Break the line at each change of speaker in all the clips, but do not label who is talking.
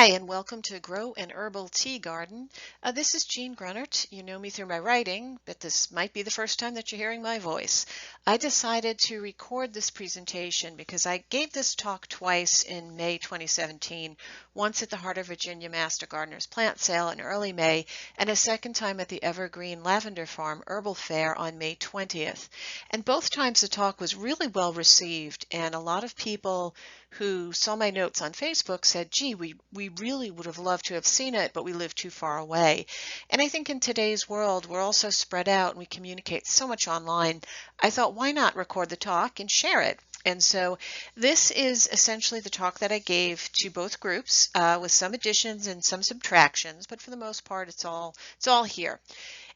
Hi, and welcome to Grow an Herbal Tea Garden. This is Jean Grunnert. You know me through my writing, but this might be the first time that you're hearing my voice. I decided to record this presentation because I gave this talk twice in May 2017, once at the Heart of Virginia Master Gardeners Plant Sale in early May, and a second time at the Evergreen Lavender Farm Herbal Fair on May 20th. And both times the talk was really well received, and a lot of people who saw my notes on Facebook said, gee, we really would have loved to have seen it, but we live too far away. And I think in today's world, we're all so spread out and we communicate so much online. I thought, why not record the talk and share it? And so this is essentially the talk that I gave to both groups with some additions and some subtractions, but for the most part, it's all here.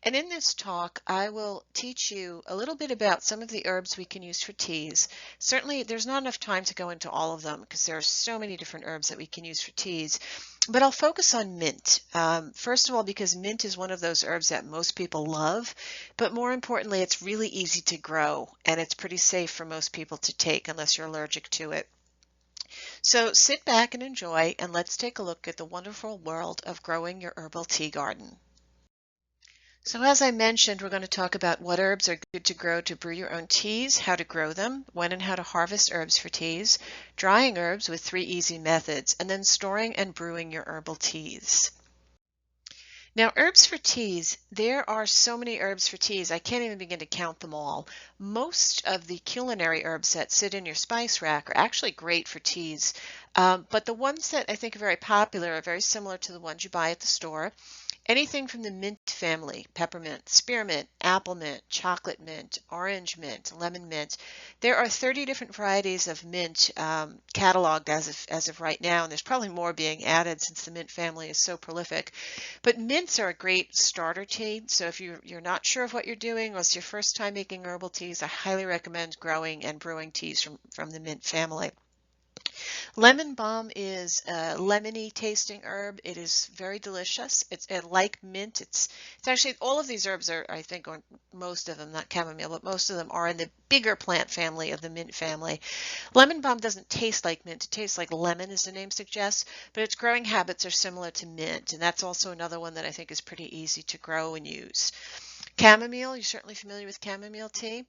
And in this talk, I will teach you a little bit about some of the herbs we can use for teas. Certainly, there's not enough time to go into all of them because there are so many different herbs that we can use for teas. But I'll focus on mint. First of all, because mint is one of those herbs that most people love, but more importantly, it's really easy to grow and it's pretty safe for most people to take unless you're allergic to it. So sit back and enjoy, and let's take a look at the wonderful world of growing your herbal tea garden. So as I mentioned, we're going to talk about what herbs are good to grow to brew your own teas, how to grow them, when and how to harvest herbs for teas, drying herbs with 3 easy methods, and then storing and brewing your herbal teas. Now, herbs for teas, there are so many herbs for teas, I can't even begin to count them all. Most of the culinary herbs that sit in your spice rack are actually great for teas, but the ones that I think are very popular are very similar to the ones you buy at the store. Anything from the mint family, peppermint, spearmint, apple mint, chocolate mint, orange mint, lemon mint. There are 30 different varieties of mint cataloged as of right now, and there's probably more being added since the mint family is so prolific. But mints are a great starter tea, so if you're not sure of what you're doing or it's your first time making herbal teas, I highly recommend growing and brewing teas from the mint family. Lemon balm is a lemony tasting herb. It is very delicious. It's like mint. It's actually all of these herbs are, I think, or most of them, not chamomile, but most of them are in the bigger plant family of the mint family. Lemon balm doesn't taste like mint. It tastes like lemon, as the name suggests, but its growing habits are similar to mint, and that's also another one that I think is pretty easy to grow and use. Chamomile, you're certainly familiar with chamomile tea.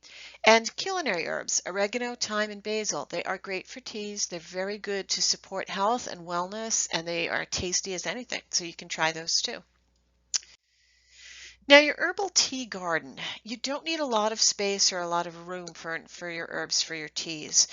And culinary herbs, oregano, thyme, and basil. They are great for teas. They're very good to support health and wellness, and they are tasty as anything, so you can try those too. Now, your herbal tea garden, you don't need a lot of space or a lot of room for your herbs for your teas.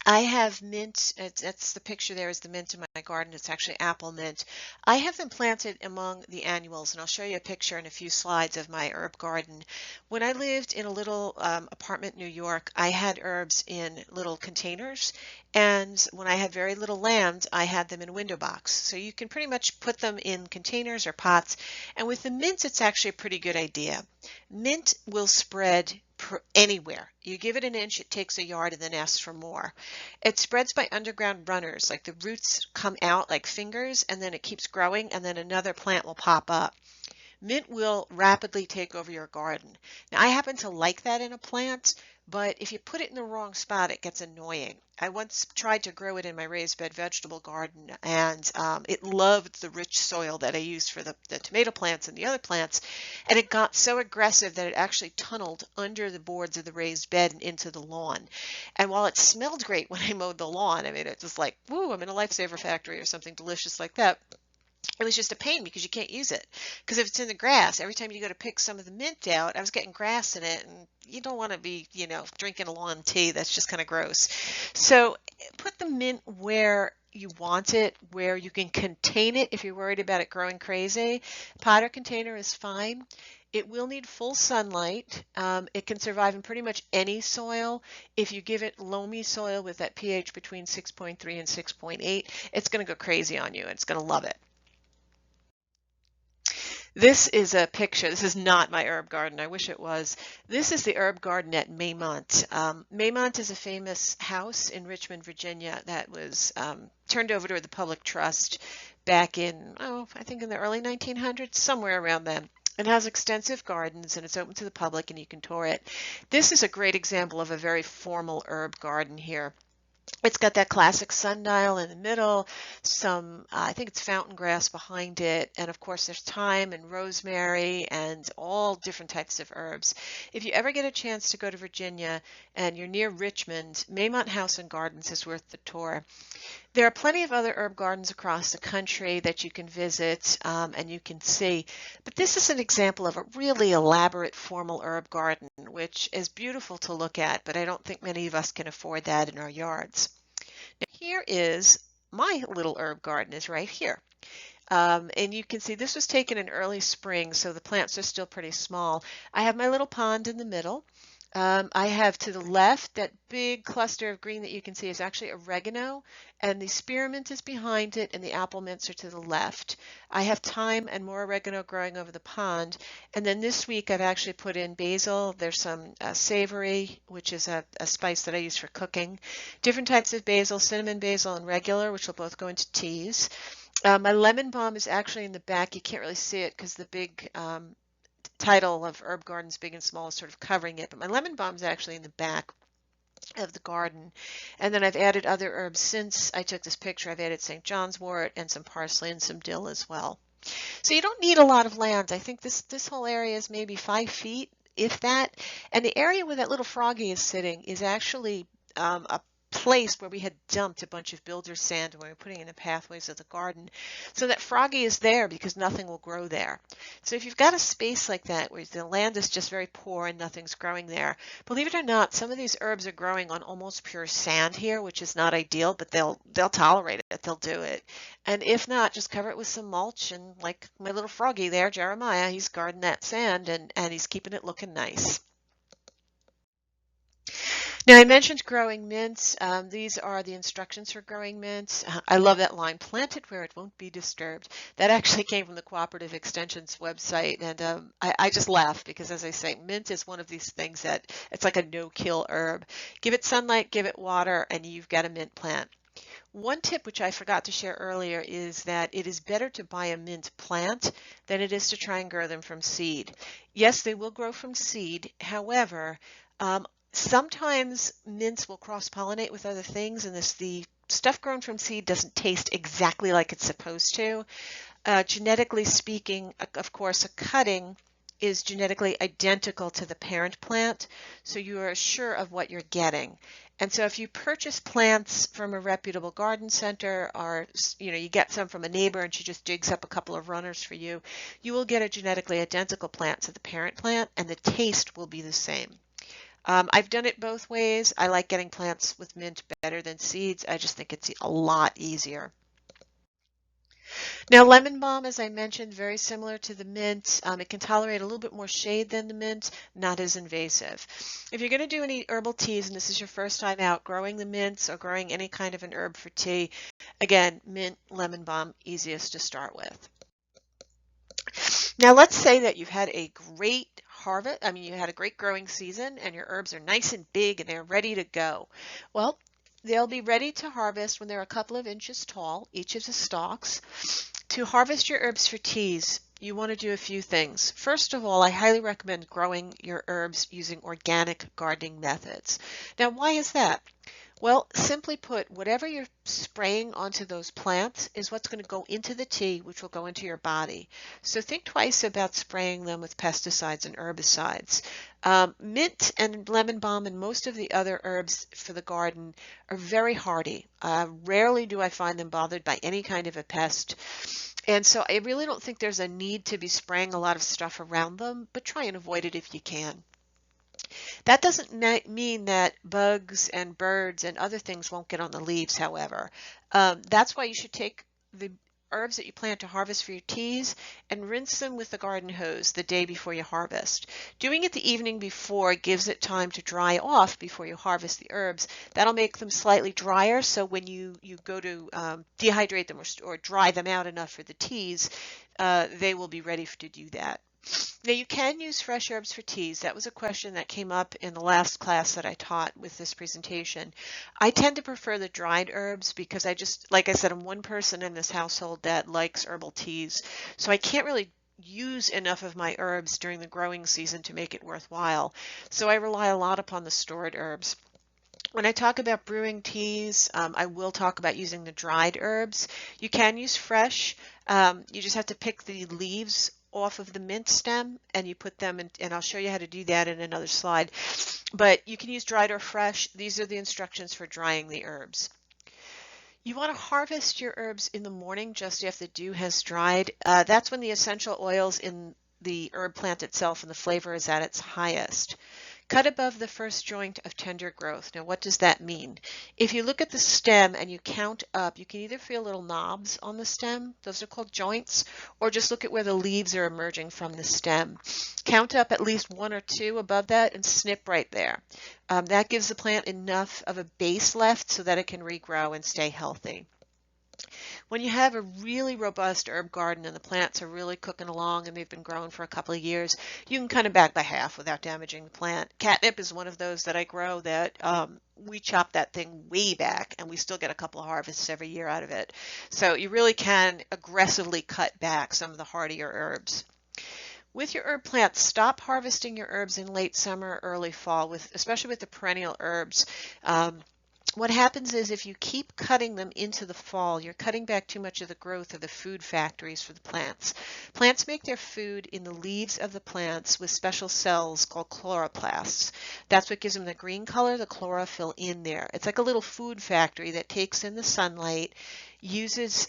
I have mint, that's the picture there is the mint in my garden. It's actually apple mint. I have them planted among the annuals, and I'll show you a picture in a few slides of my herb garden. When I lived in a little apartment in New York, I had herbs in little containers, and when I had very little land, I had them in a window box. So you can pretty much put them in containers or pots, and with the mint, it's actually a pretty good idea. Mint will spread anywhere. You give it an inch, it takes a yard and then asks for more. It spreads by underground runners, like the roots come out like fingers and then it keeps growing and then another plant will pop up. Mint will rapidly take over your garden. Now, I happen to like that in a plant, but if you put it in the wrong spot, it gets annoying. I once tried to grow it in my raised bed vegetable garden, and it loved the rich soil that I used for the tomato plants and the other plants, and it got so aggressive that it actually tunneled under the boards of the raised bed and into the lawn. And while it smelled great when I mowed the lawn, I mean, it was like, woo, I'm in a lifesaver factory or something delicious like that. It was just a pain because you can't use it. Because if it's in the grass, every time you go to pick some of the mint out, I was getting grass in it, and you don't want to be, drinking a lawn tea. That's just kind of gross. So put the mint where you want it, where you can contain it if you're worried about it growing crazy. Pot or container is fine. It will need full sunlight. It can survive in pretty much any soil. If you give it loamy soil with that pH between 6.3 and 6.8, it's going to go crazy on you. It's going to love it. This is a picture. This is not my herb garden. I wish it was. This is the herb garden at Maymont. Maymont is a famous house in Richmond, Virginia that was turned over to the public trust back in, I think in the early 1900s, somewhere around then. It has extensive gardens and it's open to the public and you can tour it. This is a great example of a very formal herb garden here. It's got that classic sundial in the middle, some, I think it's fountain grass behind it, and of course there's thyme and rosemary and all different types of herbs. If you ever get a chance to go to Virginia and you're near Richmond, Maymont House and Gardens is worth the tour. There are plenty of other herb gardens across the country that you can visit and you can see, but this is an example of a really elaborate formal herb garden, which is beautiful to look at, but I don't think many of us can afford that in our yards. Now, here is my little herb garden is right here. And you can see this was taken in early spring, so the plants are still pretty small. I have my little pond in the middle. I have to the left, that big cluster of green that you can see is actually oregano, and the spearmint is behind it, and the apple mints are to the left. I have thyme and more oregano growing over the pond. And then this week I've actually put in basil. There's some savory, which is a spice that I use for cooking. Different types of basil, cinnamon basil and regular, which will both go into teas. My lemon balm is actually in the back. You can't really see it because the big title of Herb Gardens Big and Small is sort of covering it, but my lemon balm is actually in the back of the garden. And then I've added other herbs since I took this picture. I've added St. John's wort and some parsley and some dill as well. So you don't need a lot of land. I think this whole area is maybe 5 feet, if that. And the area where that little froggy is sitting is actually a place where we had dumped a bunch of builder sand when we were putting in the pathways of the garden. So that froggy is there because nothing will grow there. So if you've got a space like that where the land is just very poor and nothing's growing there, believe it or not, some of these herbs are growing on almost pure sand here, which is not ideal, but they'll tolerate it. They'll do it. And if not, just cover it with some mulch, and like my little froggy there, Jeremiah, he's guarding that sand and he's keeping it looking nice. Now, I mentioned growing mints. These are the instructions for growing mints. I love that line, plant it where it won't be disturbed. That actually came from the Cooperative Extension's website, and I just laugh because, as I say, mint is one of these things that it's like a no-kill herb. Give it sunlight, give it water, and you've got a mint plant. One tip which I forgot to share earlier is that it is better to buy a mint plant than it is to try and grow them from seed. Yes, they will grow from seed. However, sometimes mints will cross-pollinate with other things, and the stuff grown from seed doesn't taste exactly like it's supposed to. Genetically speaking, of course, a cutting is genetically identical to the parent plant, so you are sure of what you're getting. And so if you purchase plants from a reputable garden center, or you get some from a neighbor and she just digs up a couple of runners for you, you will get a genetically identical plant to the parent plant, and the taste will be the same. I've done it both ways. I like getting plants with mint better than seeds. I just think it's a lot easier. Now, lemon balm, as I mentioned, very similar to the mint. It can tolerate a little bit more shade than the mint, not as invasive. If you're going to do any herbal teas, and this is your first time out growing the mints or growing any kind of an herb for tea, again, mint, lemon balm, easiest to start with. Now, let's say that you've had a great harvest. I mean, you had a great growing season and your herbs are nice and big and they're ready to go. Well, they'll be ready to harvest when they're a couple of inches tall, each of the stalks. To harvest your herbs for teas, you want to do a few things. First of all, I highly recommend growing your herbs using organic gardening methods. Now, why is that? Well, simply put, whatever you're spraying onto those plants is what's going to go into the tea, which will go into your body. So think twice about spraying them with pesticides and herbicides. Mint and lemon balm and most of the other herbs for the garden are very hardy. Rarely do I find them bothered by any kind of a pest. And so I really don't think there's a need to be spraying a lot of stuff around them, but try and avoid it if you can. That doesn't mean that bugs and birds and other things won't get on the leaves, however. That's why you should take the herbs that you plan to harvest for your teas and rinse them with the garden hose the day before you harvest. Doing it the evening before gives it time to dry off before you harvest the herbs. That'll make them slightly drier, so when you go to dehydrate them or dry them out enough for the teas, they will be ready to do that. Now, you can use fresh herbs for teas. That was a question that came up in the last class that I taught with this presentation. I tend to prefer the dried herbs because like I said, I'm one person in this household that likes herbal teas. So I can't really use enough of my herbs during the growing season to make it worthwhile. So I rely a lot upon the stored herbs. When I talk about brewing teas, I will talk about using the dried herbs. You can use fresh. You just have to pick the leaves off of the mint stem and you put them in, and I'll show you how to do that in another slide. But you can use dried or fresh. These are the instructions for drying the herbs. You want to harvest your herbs in the morning just after the dew has dried. That's when the essential oils in the herb plant itself and the flavor is at its highest. Cut above the first joint of tender growth. Now, what does that mean? If you look at the stem and you count up, you can either feel little knobs on the stem, those are called joints, or just look at where the leaves are emerging from the stem. Count up at least one or two above that and snip right there. That gives the plant enough of a base left so that it can regrow and stay healthy. When you have a really robust herb garden and the plants are really cooking along and they've been growing for a couple of years, you can cut them back by half without damaging the plant. Catnip is one of those that I grow that we chop that thing way back and we still get a couple of harvests every year out of it. So you really can aggressively cut back some of the hardier herbs. With your herb plants, stop harvesting your herbs in late summer, early fall, especially with the perennial herbs. What happens is if you keep cutting them into the fall, you're cutting back too much of the growth of the food factories for the plants. Plants make their food in the leaves of the plants with special cells called chloroplasts. That's what gives them the green color, the chlorophyll in there. It's like a little food factory that takes in the sunlight, uses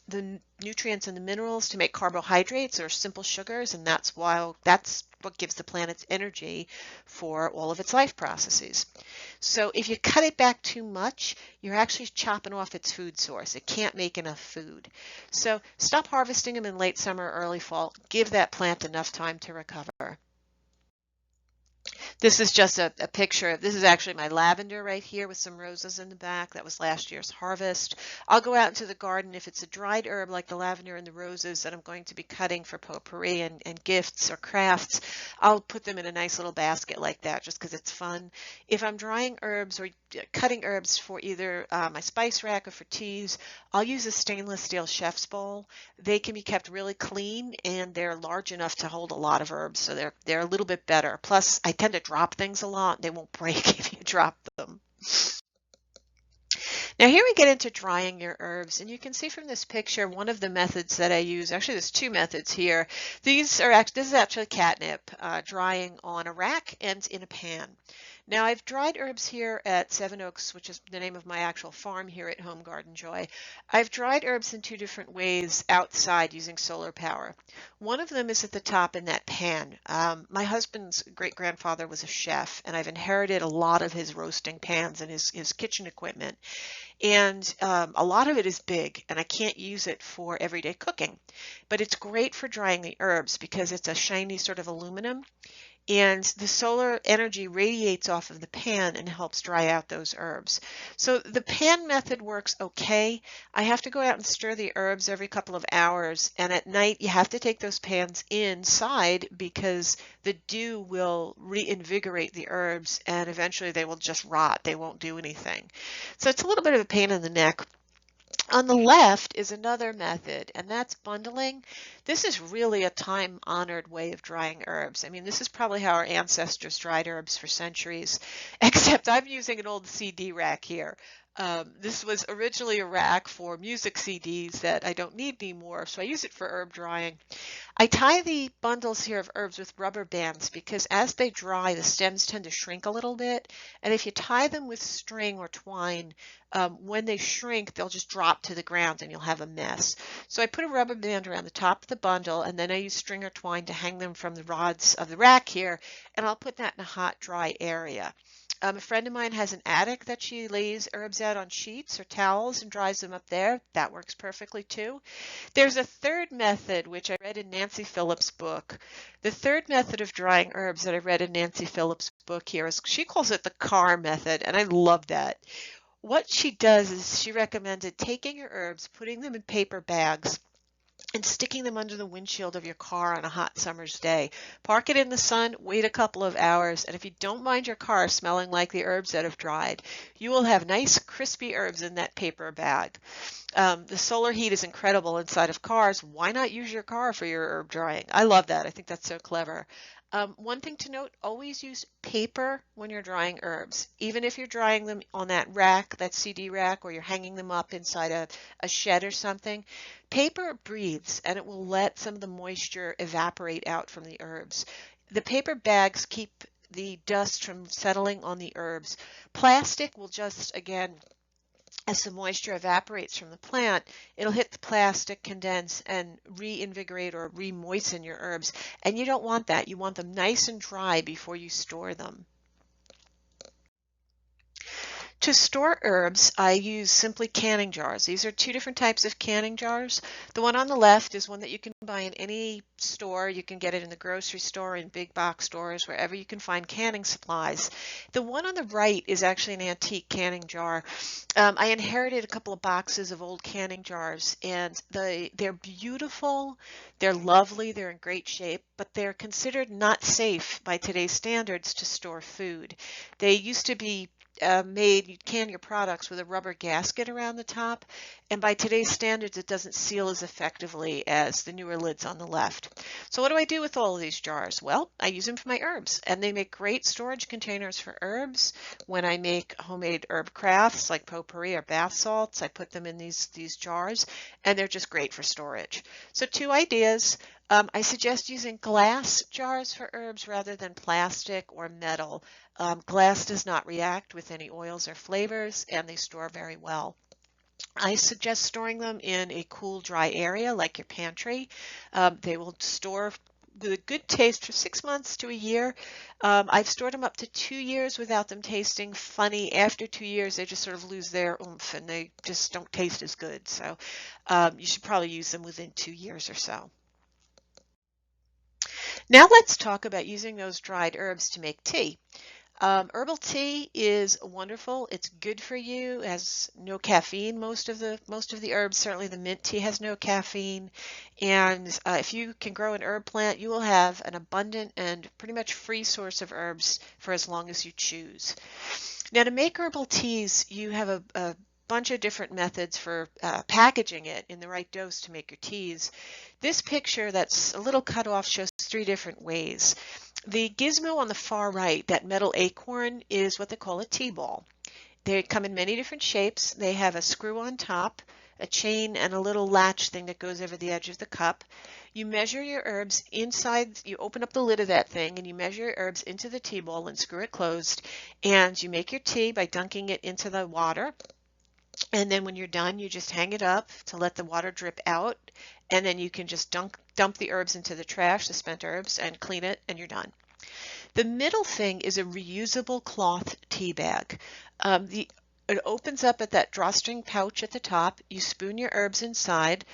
the nutrients and the minerals to make carbohydrates or simple sugars, and that's what gives the plant its energy for all of its life processes. So if you cut it back too much, you're actually chopping off its food source. It can't make enough food. So stop harvesting them in late summer or early fall. Give that plant enough time to recover. This is just a picture. This is actually my lavender right here with some roses in the back. That was last year's harvest. I'll go out into the garden if it's a dried herb like the lavender and the roses that I'm going to be cutting for potpourri and gifts or crafts. I'll put them in a nice little basket like that just because it's fun. If I'm drying herbs or cutting herbs for either my spice rack or for teas, I'll use a stainless steel chef's bowl. They can be kept really clean and they're large enough to hold a lot of herbs, so they're a little bit better. Plus, I tend to drop things a lot. They won't break if you drop them. Now here we get into drying your herbs, and you can see from this picture one of the methods that I use. Actually, there's two methods here. This is actually catnip, drying on a rack and in a pan. Now I've dried herbs here at Seven Oaks, which is the name of my actual farm here at Home Garden Joy. I've dried herbs in two different ways outside using solar power. One of them is at the top in that pan. My husband's great-grandfather was a chef, and I've inherited a lot of his roasting pans and his kitchen equipment. And a lot of it is big, and I can't use it for everyday cooking. But it's great for drying the herbs because it's a shiny sort of aluminum. And the solar energy radiates off of the pan and helps dry out those herbs. So the pan method works okay. I have to go out and stir the herbs every couple of hours, and at night you have to take those pans inside because the dew will reinvigorate the herbs and eventually they will just rot. They won't do anything. So it's a little bit of a pain in the neck. On the left is another method, and that's bundling. This is really a time-honored way of drying herbs. I mean, this is probably how our ancestors dried herbs for centuries, except I'm using an old CD rack here. This was originally a rack for music CDs that I don't need anymore, so I use it for herb drying. I tie the bundles here of herbs with rubber bands because as they dry, the stems tend to shrink a little bit, and if you tie them with string or twine, when they shrink, they'll just drop to the ground and you'll have a mess. So I put a rubber band around the top of the bundle, and then I use string or twine to hang them from the rods of the rack here, and I'll put that in a hot, dry area. A friend of mine has an attic that she lays herbs out on sheets or towels and dries them up there. That works perfectly too. There's a third method, which I read in Nancy Phillips' book. The third method of drying herbs that I read in Nancy Phillips' book here is, she calls it the car method, and I love that. What she does is she recommended taking your herbs, putting them in paper bags, and sticking them under the windshield of your car on a hot summer's day. Park it in the sun, wait a couple of hours, and if you don't mind your car smelling like the herbs that have dried, you will have nice crispy herbs in that paper bag. The solar heat is incredible inside of cars. Why not use your car for your herb drying? I love that. I think that's so clever. One thing to note, always use paper when you're drying herbs. Even if you're drying them on that rack, that CD rack, or you're hanging them up inside a shed or something, paper breathes and it will let some of the moisture evaporate out from the herbs. The paper bags keep the dust from settling on the herbs. Plastic will just, again, as the moisture evaporates from the plant, it'll hit the plastic, condense, and reinvigorate or re-moisten your herbs. And you don't want that. You want them nice and dry before you store them. To store herbs, I use simply canning jars. These are two different types of canning jars. The one on the left is one that you can buy in any store. You can get it in the grocery store, in big box stores, wherever you can find canning supplies. The one on the right is actually an antique canning jar. I inherited a couple of boxes of old canning jars, and they're beautiful, they're lovely, they're in great shape, but they're considered not safe by today's standards to store food. They used to be you'd can your products with a rubber gasket around the top, and by today's standards it doesn't seal as effectively as the newer lids on the left. So what do I do with all of these jars? Well, I use them for my herbs, and they make great storage containers for herbs. When I make homemade herb crafts like potpourri or bath salts, I put them in these jars, and they're just great for storage. So two ideas. I suggest using glass jars for herbs rather than plastic or metal. Glass does not react with any oils or flavors, and they store very well. I suggest storing them in a cool, dry area like your pantry. They will store with a good taste for 6 months to a year. I've stored them up to 2 years without them tasting funny. After 2 years, they just sort of lose their oomph and they just don't taste as good. So you should probably use them within 2 years or so. Now let's talk about using those dried herbs to make tea. Herbal tea is wonderful. It's good for you. It has no caffeine. Most of the herbs, certainly the mint tea, has no caffeine. And if you can grow an herb plant, you will have an abundant and pretty much free source of herbs for as long as you choose. Now, to make herbal teas, you have a bunch of different methods for packaging it in the right dose to make your teas. This picture that's a little cut off shows 3 different ways. The gizmo on the far right, that metal acorn, is what they call a tea ball. They come in many different shapes. They have a screw on top, a chain, and a little latch thing that goes over the edge of the cup. You measure your herbs inside, you open up the lid of that thing, and you measure your herbs into the tea ball and screw it closed. And you make your tea by dunking it into the water. And then when you're done, you just hang it up to let the water drip out. And then you can just dump the herbs into the trash, the spent herbs, and clean it, and you're done. The middle thing is a reusable cloth tea bag. It opens up at that drawstring pouch at the top. You spoon your herbs inside,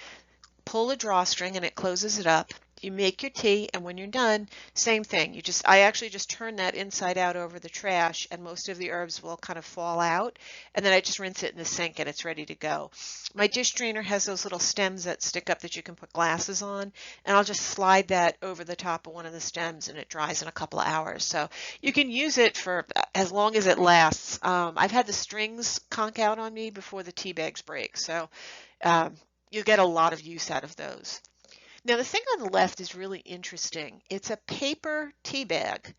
pull a drawstring, and it closes it up. You make your tea, and when you're done, same thing. I actually just turn that inside out over the trash, and most of the herbs will kind of fall out, and then I just rinse it in the sink, and it's ready to go. My dish drainer has those little stems that stick up that you can put glasses on, and I'll just slide that over the top of one of the stems, and it dries in a couple of hours. So you can use it for as long as it lasts. I've had the strings conk out on me before the tea bags break, so you get a lot of use out of those. Now, the thing on the left is really interesting. It's a paper tea bag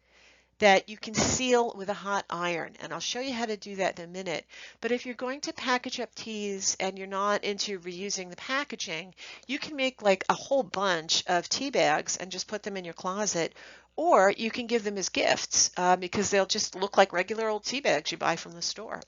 that you can seal with a hot iron, and I'll show you how to do that in a minute. But if you're going to package up teas and you're not into reusing the packaging, you can make like a whole bunch of tea bags and just put them in your closet, or you can give them as gifts because they'll just look like regular old tea bags you buy from the store.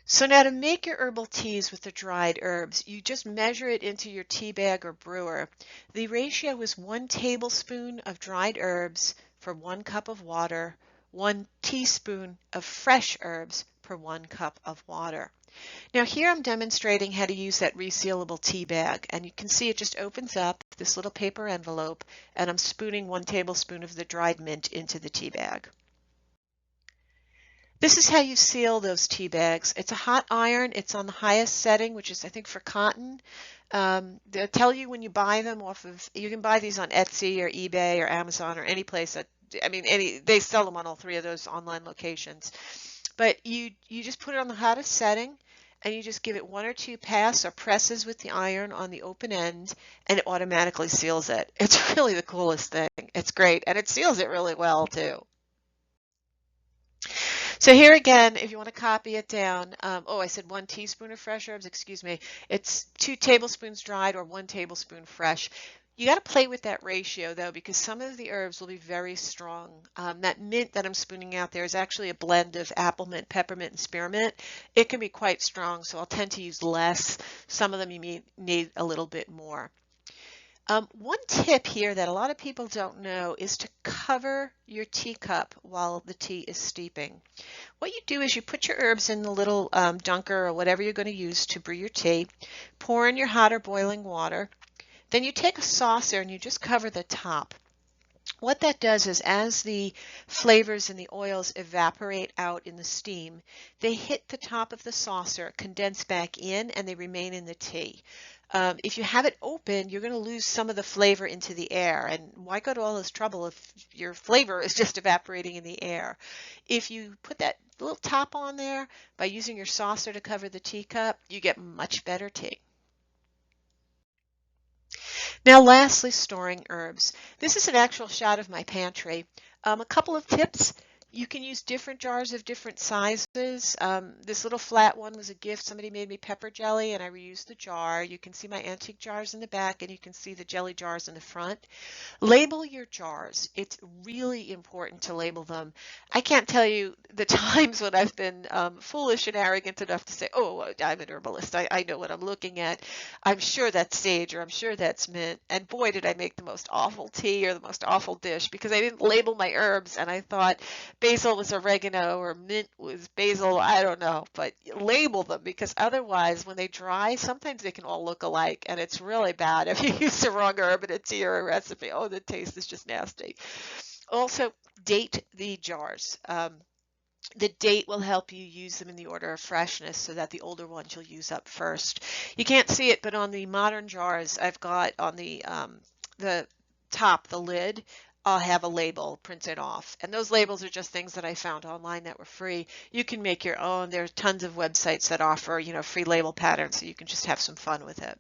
So now to make your herbal teas with the dried herbs, you just measure it into your tea bag or brewer. The ratio is 1 tablespoon of dried herbs for 1 cup of water, 1 teaspoon of fresh herbs per 1 cup of water. Now here I'm demonstrating how to use that resealable tea bag, and you can see it just opens up this little paper envelope, and I'm spooning 1 tablespoon of the dried mint into the tea bag. This is how you seal those tea bags. It's a hot iron. It's on the highest setting, which is, I think, for cotton. They'll tell you when you buy them you can buy these on Etsy or eBay or Amazon or any place they sell them on all 3 of those online locations. But you just put it on the hottest setting, and you just give it one or two pass or presses with the iron on the open end, and it automatically seals it. It's really the coolest thing. It's great, and it seals it really well too. So here again, if you want to copy it down, oh, I said 1 teaspoon of fresh herbs, excuse me. It's 2 tablespoons dried or 1 tablespoon fresh. You got to play with that ratio though, because some of the herbs will be very strong. That mint that I'm spooning out there is actually a blend of apple mint, peppermint, and spearmint. It can be quite strong, so I'll tend to use less. Some of them you may need a little bit more. One tip here that a lot of people don't know is to cover your teacup while the tea is steeping. What you do is you put your herbs in the little dunker or whatever you're going to use to brew your tea, pour in your hot or boiling water, then you take a saucer and you just cover the top. What that does is as the flavors and the oils evaporate out in the steam, they hit the top of the saucer, condense back in, and they remain in the tea. If you have it open, you're going to lose some of the flavor into the air. And why go to all this trouble if your flavor is just evaporating in the air? If you put that little top on there by using your saucer to cover the teacup, you get much better tea. Now lastly, storing herbs. This is an actual shot of my pantry. A couple of tips. You can use different jars of different sizes. This little flat one was a gift. Somebody made me pepper jelly and I reused the jar. You can see my antique jars in the back and you can see the jelly jars in the front. Label your jars. It's really important to label them. I can't tell you the times when I've been foolish and arrogant enough to say, oh, I'm an herbalist. I know what I'm looking at. I'm sure that's sage or I'm sure that's mint. And boy, did I make the most awful tea or the most awful dish because I didn't label my herbs and I thought basil was oregano or mint was basil. I don't know, but label them because otherwise when they dry, sometimes they can all look alike and it's really bad if you use the wrong herb in a tea or a recipe. Oh, the taste is just nasty. Also, date the jars. The date will help you use them in the order of freshness so that the older ones you'll use up first. You can't see it, but on the modern jars, I've got on the top, the lid, I'll have a label printed off. And those labels are just things that I found online that were free. You can make your own. There's tons of websites that offer, free label patterns, so you can just have some fun with it.